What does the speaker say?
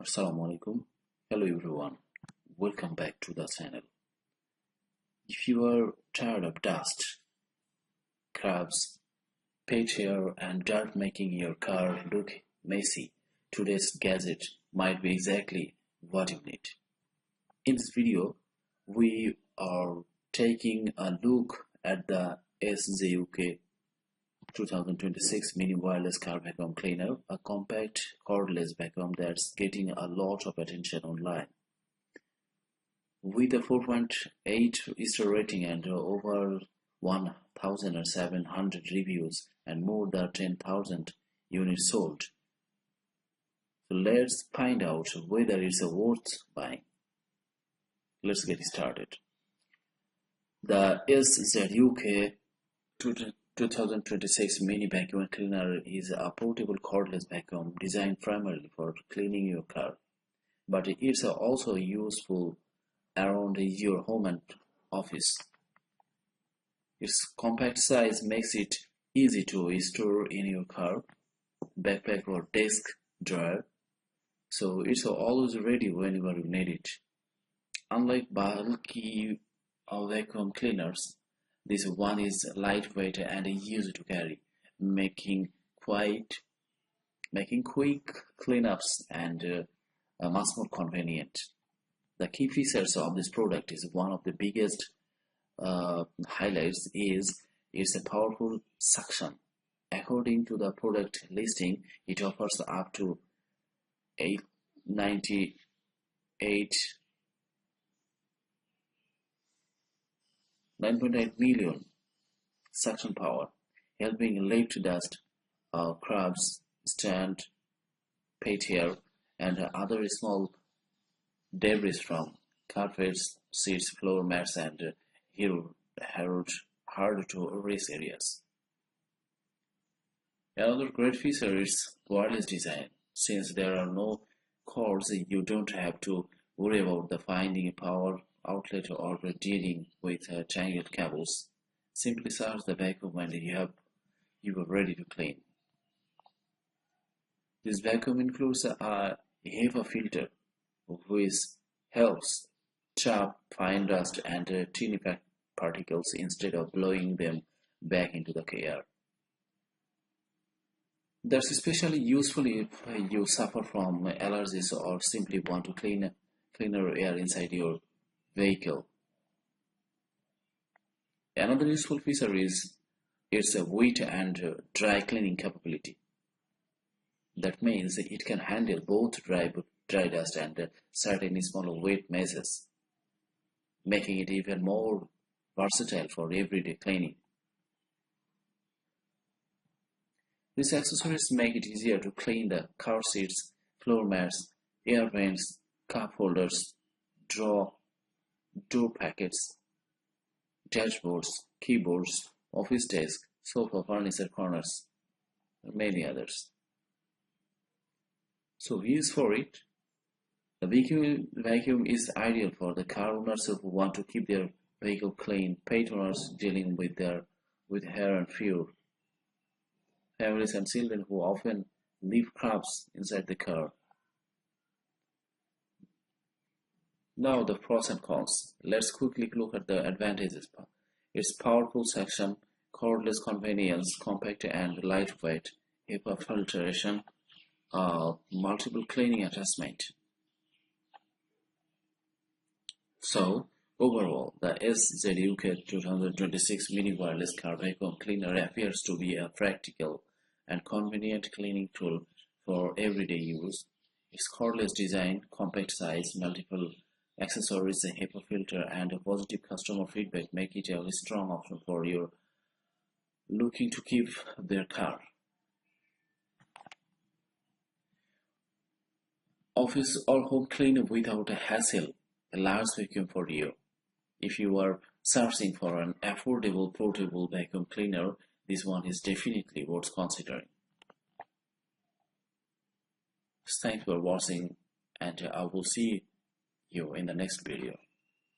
Assalamualaikum. Hello everyone. Welcome back to the channel. If you are tired of dust, crabs, pet hair and dirt making your car look messy, today's gadget might be exactly what you need. In this video, we are taking a look at the SJUK 2026 mini wireless car vacuum cleaner, a compact cordless vacuum that's getting a lot of attention online. With a 4.8 star rating and over 1,700 reviews and more than 10,000 units sold. So let's find out whether it's worth buying. Let's get started. The SJUK 2026 mini vacuum cleaner is a portable cordless vacuum designed primarily for cleaning your car, but it's also useful around your home and office. Its compact size makes it easy to store in your car, backpack or desk drawer, so it's always ready whenever you need it. Unlike bulky vacuum cleaners, this one is lightweight and easy to carry, making quick cleanups and much more convenient. The key features of this product is one of the biggest highlights is it's a powerful suction. According to the product listing, it offers up to 9.8 million suction power, helping lift dust, crabs, stand, pet hair, and other small debris from carpets, seats, floor mats, and hard to reach areas. Another great feature is wireless design. Since there are no cords, you don't have to worry about finding a power outlet or dealing with tangled cables. Simply charge the vacuum and you are ready to clean. This vacuum includes a HEPA filter, which helps trap fine dust and tiny particles instead of blowing them back into the air. That's especially useful if you suffer from allergies or simply want to cleaner air inside your vehicle. Another useful feature is its wet and dry cleaning capability. That means it can handle both dry dust and certain small wet messes, making it even more versatile for everyday cleaning. These accessories make it easier to clean the car seats, floor mats, air vents, cup holders, door packets, dashboards, keyboards, office desk, sofa, furniture corners, and many others. So use for it. The vacuum is ideal for the car owners who want to keep their vehicle clean, pet owners dealing with hair and fur, families and children who often leave crabs inside the car. Now the pros and cons. Let's quickly look at the advantages. Its powerful suction, cordless convenience, compact and lightweight, HEPA filtration, multiple cleaning attachment. So overall, the SJUK 2026 mini wireless car vacuum cleaner appears to be a practical and convenient cleaning tool for everyday use. Its cordless design, compact size, multiple accessories, a HEPA filter, and a positive customer feedback make it a strong option for you looking to keep their car, office, or home clean without a hassle. A large vacuum for you. If you are searching for an affordable portable vacuum cleaner, this one is definitely worth considering. Thanks for watching, and I will see you in the next video.